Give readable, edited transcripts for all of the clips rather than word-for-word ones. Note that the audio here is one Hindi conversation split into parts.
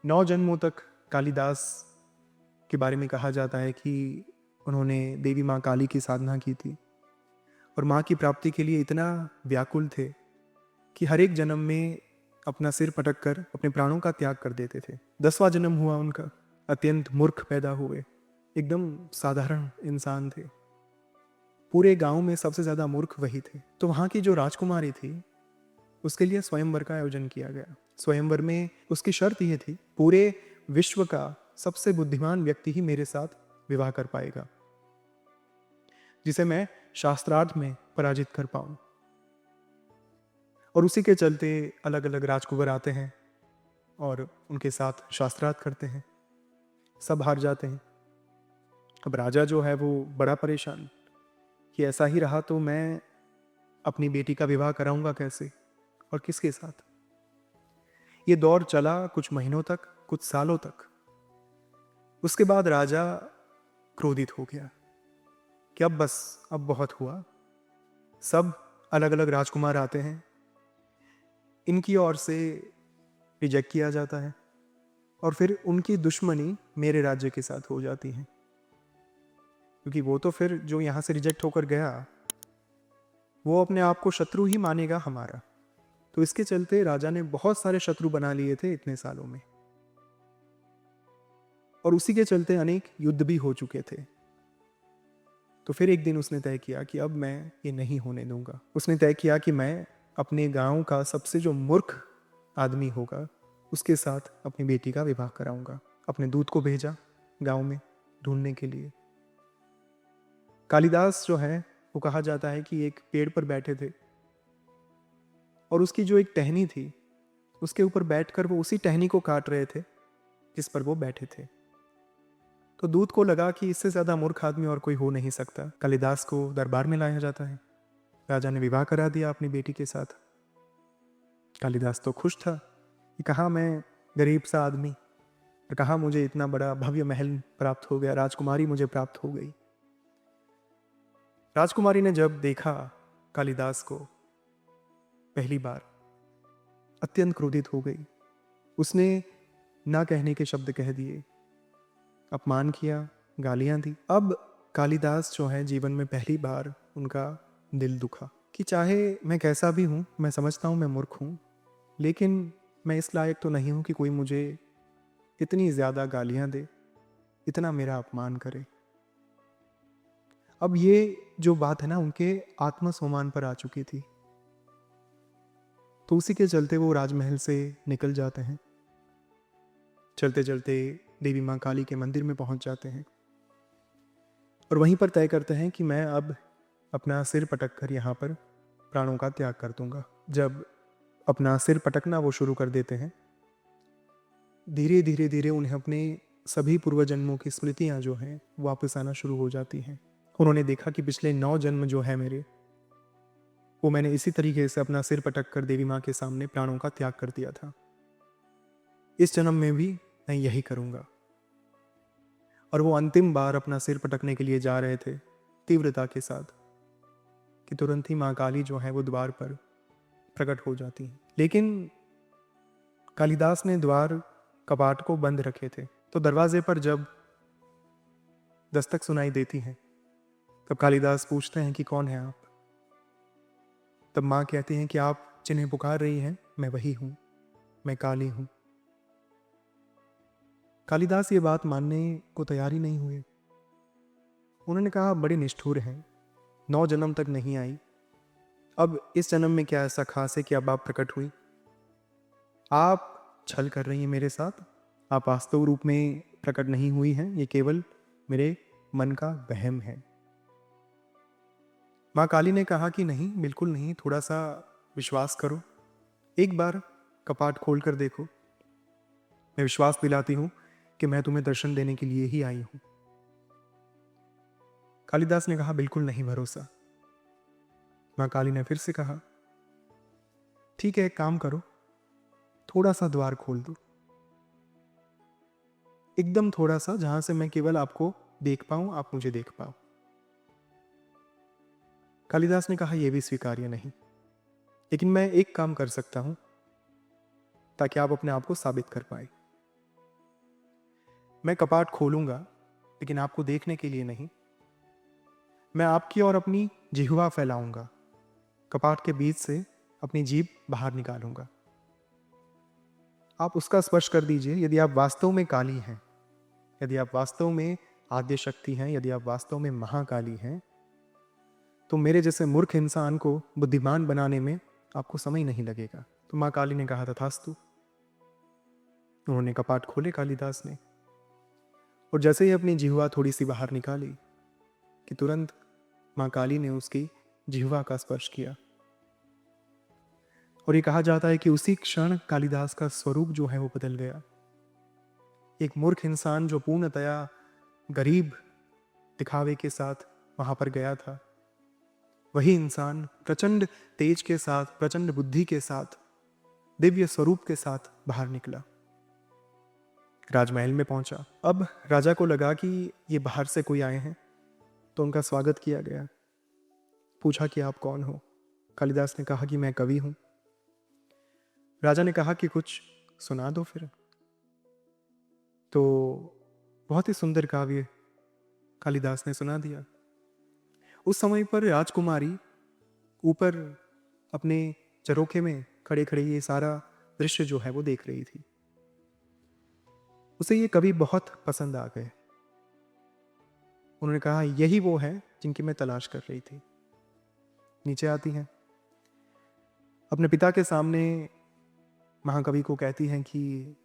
9 जन्मों तक कालिदास के बारे में कहा जाता है कि उन्होंने देवी माँ काली की साधना की थी और माँ की प्राप्ति के लिए इतना व्याकुल थे कि हर एक जन्म में अपना सिर पटक कर अपने प्राणों का त्याग कर देते थे। 10वां जन्म हुआ उनका, अत्यंत मूर्ख पैदा हुए, एकदम साधारण इंसान थे। पूरे गांव में सबसे ज्यादा मूर्ख वही थे। तो वहां की जो राजकुमारी थी उसके लिए स्वयंवर का आयोजन किया गया। स्वयंवर में उसकी शर्त यह थी, पूरे विश्व का सबसे बुद्धिमान व्यक्ति ही मेरे साथ विवाह कर पाएगा, जिसे मैं शास्त्रार्थ में पराजित कर पाऊं। और उसी के चलते अलग अलग राजकुमार आते हैं और उनके साथ शास्त्रार्थ करते हैं, सब हार जाते हैं। अब राजा जो है वो बड़ा परेशान कि ऐसा ही रहा तो मैं अपनी बेटी का विवाह कराऊंगा कैसे और किसके साथ। ये दौर चला कुछ महीनों तक, कुछ सालों तक। उसके बाद राजा क्रोधित हो गया कि अब बस, अब बहुत हुआ। सब अलग अलग राजकुमार आते हैं, इनकी ओर से रिजेक्ट किया जाता है और फिर उनकी दुश्मनी मेरे राज्य के साथ हो जाती है, क्योंकि वो तो फिर जो यहां से रिजेक्ट होकर गया वो अपने आप को शत्रु ही मानेगा हमारा। तो इसके चलते राजा ने बहुत सारे शत्रु बना लिए थे इतने सालों में, और उसी के चलते अनेक युद्ध भी हो चुके थे। तो फिर एक दिन उसने तय किया कि अब मैं ये नहीं होने दूंगा। उसने तय किया कि मैं अपने गांव का सबसे जो मूर्ख आदमी होगा उसके साथ अपनी बेटी का विवाह कराऊंगा। अपने दूत को भेजा गांव में ढूंढने के लिए। कालिदास जो है वो कहा जाता है कि एक पेड़ पर बैठे थे और उसकी जो एक टहनी थी उसके ऊपर बैठकर वो उसी टहनी को काट रहे थे जिस पर वो बैठे थे। तो दूत को लगा कि इससे ज्यादा मूर्ख आदमी और कोई हो नहीं सकता। कालिदास को दरबार में लाया जाता है। राजा ने विवाह करा दिया अपनी बेटी के साथ। कालिदास तो खुश था कि कहा मैं गरीब सा आदमी, और कहा मुझे इतना बड़ा भव्य महल प्राप्त हो गया, राजकुमारी मुझे प्राप्त हो गई। राजकुमारी ने जब देखा कालिदास को पहली बार, अत्यंत क्रोधित हो गई। उसने ना कहने के शब्द कह दिए, अपमान किया, गालियां दी। अब कालिदास जो है जीवन में पहली बार उनका दिल दुखा कि चाहे मैं कैसा भी हूं, मैं समझता हूं मैं मूर्ख हूं, लेकिन मैं इस लायक तो नहीं हूं कि कोई मुझे इतनी ज्यादा गालियां दे, इतना मेरा अपमान करे। अब ये जो बात है ना उनके आत्मसम्मान पर आ चुकी थी। तो उसी के चलते वो राजमहल से निकल जाते हैं। चलते चलते देवी माँ काली के मंदिर में पहुंच जाते हैं और वहीं पर तय करते हैं कि मैं अब अपना सिर पटक कर यहाँ पर प्राणों का त्याग कर दूंगा। जब अपना सिर पटकना वो शुरू कर देते हैं, धीरे धीरे धीरे उन्हें अपने सभी पूर्व जन्मों की स्मृतियां जो हैं वापस आना शुरू हो जाती हैं। उन्होंने देखा कि पिछले 9 जन्म जो है मेरे, वो मैंने इसी तरीके से अपना सिर पटक कर देवी माँ के सामने प्राणों का त्याग कर दिया था। इस जन्म में भी मैं यही करूंगा। और वो अंतिम बार अपना सिर पटकने के लिए जा रहे थे तीव्रता के साथ कि तुरंत ही माँ काली जो है वो द्वार पर प्रकट हो जाती है। लेकिन कालिदास ने द्वार कपाट को बंद रखे थे। तो दरवाजे पर जब दस्तक सुनाई देती है तब कालिदास पूछते हैं कि कौन है आप। तब माँ कहती हैं कि आप जिन्हें पुकार रही हैं मैं वही हूं, मैं काली हूं। कालिदास ये बात मानने को तैयार ही नहीं हुए। उन्होंने कहा बड़े निष्ठुर हैं, 9 जन्म तक नहीं आई, अब इस जन्म में क्या ऐसा खास है कि अब आप प्रकट हुई। आप छल कर रही हैं मेरे साथ, आप वास्तव रूप में प्रकट नहीं हुई हैं, ये केवल मेरे मन का वहम है। माँ काली ने कहा कि नहीं, बिल्कुल नहीं, थोड़ा सा विश्वास करो, एक बार कपाट खोल कर देखो, मैं विश्वास दिलाती हूं कि मैं तुम्हें दर्शन देने के लिए ही आई हूं। कालिदास ने कहा बिल्कुल नहीं भरोसा। माँ काली ने फिर से कहा ठीक है, एक काम करो, थोड़ा सा द्वार खोल दो, एकदम थोड़ा सा, जहां से मैं केवल आपको देख पाऊं, आप मुझे देख पाओ। कालिदास ने कहा यह भी स्वीकार्य नहीं, लेकिन मैं एक काम कर सकता हूं ताकि आप अपने आप को साबित कर पाए। मैं कपाट खोलूंगा, लेकिन आपको देखने के लिए नहीं। मैं आपकी ओर अपनी जिह्वा फैलाऊंगा, कपाट के बीच से अपनी जीभ बाहर निकालूंगा। आप उसका स्पर्श कर दीजिए। यदि आप वास्तव में काली हैं, यदि आप वास्तव में आद्य शक्ति हैं, यदि आप वास्तव में महाकाली हैं, तो मेरे जैसे मूर्ख इंसान को बुद्धिमान बनाने में आपको समय नहीं लगेगा। तो माँ काली ने कहा, तथास्तु। उन्होंने कपाट खोले कालिदास ने, और जैसे ही अपनी जिह्वा थोड़ी सी बाहर निकाली कि तुरंत माँ काली ने उसकी जिह्वा का स्पर्श किया। और ये कहा जाता है कि उसी क्षण कालिदास का स्वरूप जो है वो बदल गया। एक मूर्ख इंसान जो पूर्णतया गरीब दिखावे के साथ वहां पर गया था, वही इंसान प्रचंड तेज के साथ, प्रचंड बुद्धि के साथ, दिव्य स्वरूप के साथ बाहर निकला, राजमहल में पहुंचा। अब राजा को लगा कि ये बाहर से कोई आए हैं, तो उनका स्वागत किया गया। पूछा कि आप कौन हो? कालिदास ने कहा कि मैं कवि हूं। राजा ने कहा कि कुछ सुना दो फिर। तो बहुत ही सुंदर काव्य कालिदास ने सुना दिया। उस समय पर राजकुमारी ऊपर अपने झरोखे में खड़े खड़े ये सारा दृश्य जो है वो देख रही थी। उसे ये कवि बहुत पसंद आ गए। उन्होंने कहा, यही वो है जिनकी मैं तलाश कर रही थी। नीचे आती हैं, अपने पिता के सामने महाकवि को कहती हैं कि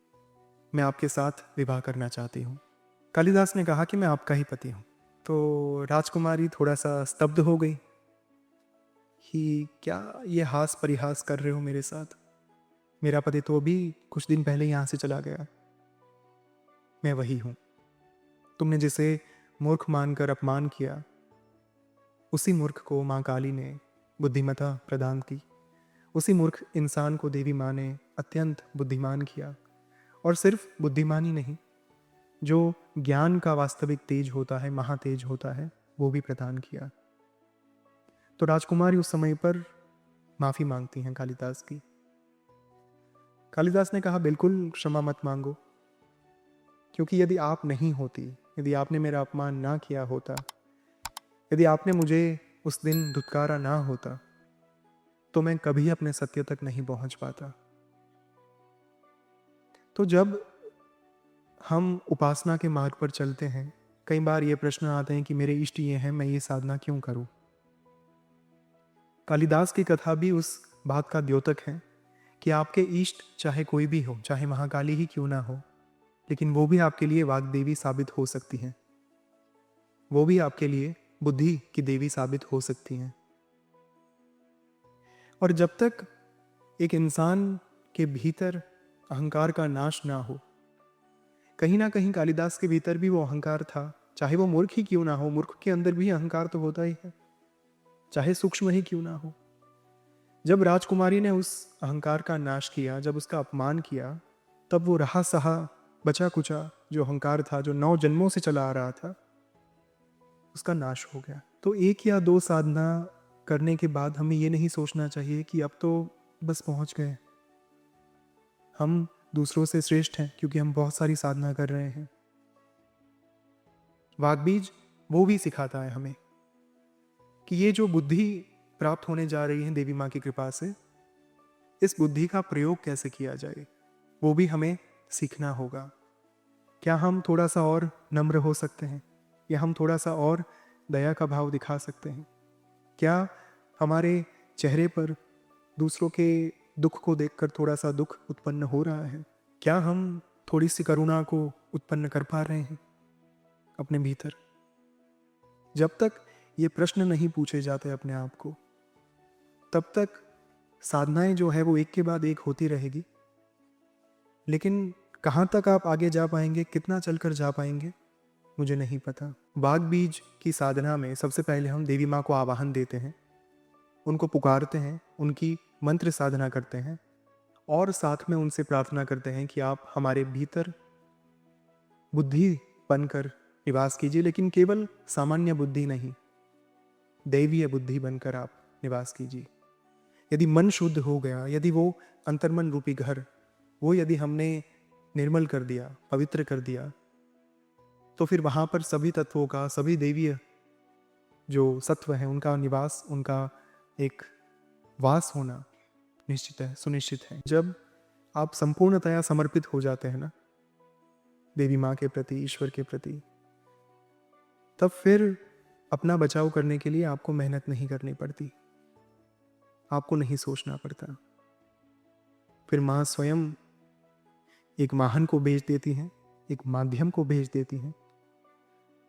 मैं आपके साथ विवाह करना चाहती हूँ। कालिदास ने कहा कि मैं आपका ही पति हूँ। तो राजकुमारी थोड़ा सा स्तब्ध हो गई कि क्या ये हास परिहास कर रहे हो मेरे साथ? मेरा पति तो अभी कुछ दिन पहले यहाँ से चला गया। मैं वही हूँ। तुमने जिसे मूर्ख मानकर अपमान किया, उसी मूर्ख को माँ काली ने बुद्धिमता प्रदान की। उसी मूर्ख इंसान को देवी माँ ने अत्यंत बुद्धिमान किया। और सिर्फ बुद्धिमान ही नहीं, जो ज्ञान का वास्तविक तेज होता है, महातेज होता है, वो भी प्रदान किया। तो राजकुमारी उस समय पर माफी मांगती हैं कालिदास की। कालिदास ने कहा, बिल्कुल क्षमा मत मांगो, क्योंकि यदि आप नहीं होती, यदि आपने मेरा अपमान ना किया होता, यदि आपने मुझे उस दिन धुतकारा ना होता, तो मैं कभी अपने सत्य तक नहीं पहुंच पाता। तो जब हम उपासना के मार्ग पर चलते हैं, कई बार ये प्रश्न आते हैं कि मेरे इष्ट ये हैं, मैं ये साधना क्यों करूं? कालिदास की कथा भी उस बात का द्योतक है कि आपके इष्ट चाहे कोई भी हो, चाहे महाकाली ही क्यों ना हो, लेकिन वो भी आपके लिए वाग्देवी साबित हो सकती हैं। वो भी आपके लिए बुद्धि की देवी साबित हो सकती हैं। और जब तक एक इंसान के भीतर अहंकार का नाश ना हो, कहीं ना कहीं कालिदास के भीतर भी वो अहंकार था, चाहे वो मूर्ख ही क्यों ना हो। मूर्ख के अंदर भी अहंकार तो होता ही है, चाहे सूक्ष्म ही क्यों ना हो। जब राजकुमारी ने उस अहंकार का नाश किया, जब उसका अपमान किया, तब वो रहा सहा बचा कुचा जो अहंकार था, जो 9 जन्मों से चला आ रहा था, उसका नाश हो गया। तो 1 या 2 साधना करने के बाद हमें ये नहीं सोचना चाहिए कि अब तो बस पहुंच गए, हम दूसरों से श्रेष्ठ हैं क्योंकि हम बहुत सारी साधना कर रहे हैं। वाग्बीज वो भी सिखाता है हमें कि ये जो बुद्धि प्राप्त होने जा रही है देवी माँ की कृपा से, इस बुद्धि का प्रयोग कैसे किया जाए, वो भी हमें सीखना होगा। क्या हम थोड़ा सा और नम्र हो सकते हैं, या हम थोड़ा सा और दया का भाव दिखा सकते हैं? क्या हमारे चेहरे पर दूसरों के दुख को देखकर थोड़ा सा दुख उत्पन्न हो रहा है? क्या हम थोड़ी सी करुणा को उत्पन्न कर पा रहे हैं अपने भीतर? जब तक ये प्रश्न नहीं पूछे जाते अपने आप को, तब तक साधनाएं जो है वो एक के बाद एक होती रहेगी। लेकिन कहाँ तक आप आगे जा पाएंगे, कितना चलकर जा पाएंगे, मुझे नहीं पता। बाग बीज की साधना में सबसे पहले हम देवी माँ को आवाहन देते हैं, उनको पुकारते हैं, उनकी मंत्र साधना करते हैं, और साथ में उनसे प्रार्थना करते हैं कि आप हमारे भीतर बुद्धि बनकर निवास कीजिए। लेकिन केवल सामान्य बुद्धि नहीं, दैवीय बुद्धि बनकर आप निवास कीजिए। यदि मन शुद्ध हो गया, यदि वो अंतर्मन रूपी घर, वो यदि हमने निर्मल कर दिया, पवित्र कर दिया, तो फिर वहाँ पर सभी तत्वों का, सभी देवीय जो सत्व है, उनका निवास, उनका एक वास होना निश्चित है, सुनिश्चित है। जब आप संपूर्णतया समर्पित हो जाते हैं ना देवी माँ के प्रति, ईश्वर के प्रति, तब फिर अपना बचाव करने के लिए आपको मेहनत नहीं करनी पड़ती, आपको नहीं सोचना पड़ता। फिर माँ स्वयं एक वाहन को भेज देती हैं, एक माध्यम को भेज देती हैं,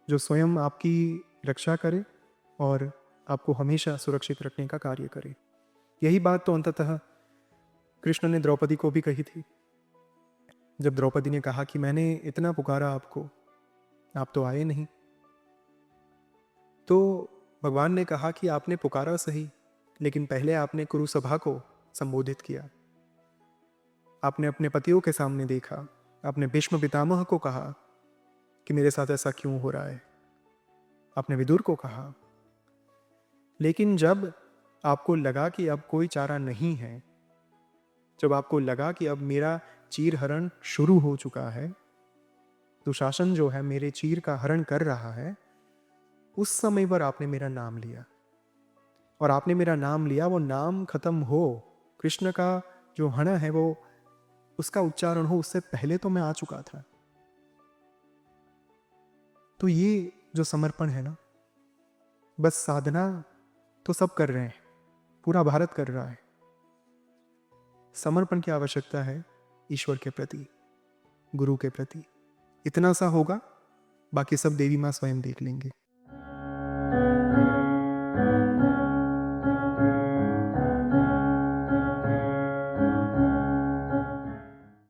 जो स्वयं आपकी रक्षा करे और आपको हमेशा सुरक्षित रखने का कार्य करे। यही बात तो अंततः कृष्ण ने द्रौपदी को भी कही थी। जब द्रौपदी ने कहा कि मैंने इतना पुकारा आपको, आप तो आए नहीं, तो भगवान ने कहा कि आपने पुकारा सही, लेकिन पहले आपने कुरुसभा को संबोधित किया, आपने अपने पतियों के सामने देखा, आपने भीष्म पितामह को कहा कि मेरे साथ ऐसा क्यों हो रहा है, आपने विदुर को कहा। लेकिन जब आपको लगा कि अब कोई चारा नहीं है, जब आपको लगा कि अब मेरा चीर हरण शुरू हो चुका है, दुशासन जो है मेरे चीर का हरण कर रहा है, उस समय पर आपने मेरा नाम लिया। और आपने मेरा नाम लिया, वो नाम खत्म हो, कृष्ण का जो हण है वो उसका उच्चारण हो, उससे पहले तो मैं आ चुका था। तो ये जो समर्पण है ना, बस साधना तो सब कर रहे हैं, पूरा भारत कर रहा है। समर्पण की आवश्यकता है ईश्वर के प्रति, गुरु के प्रति। इतना सा होगा, बाकी सब देवी माँ स्वयं देख लेंगे।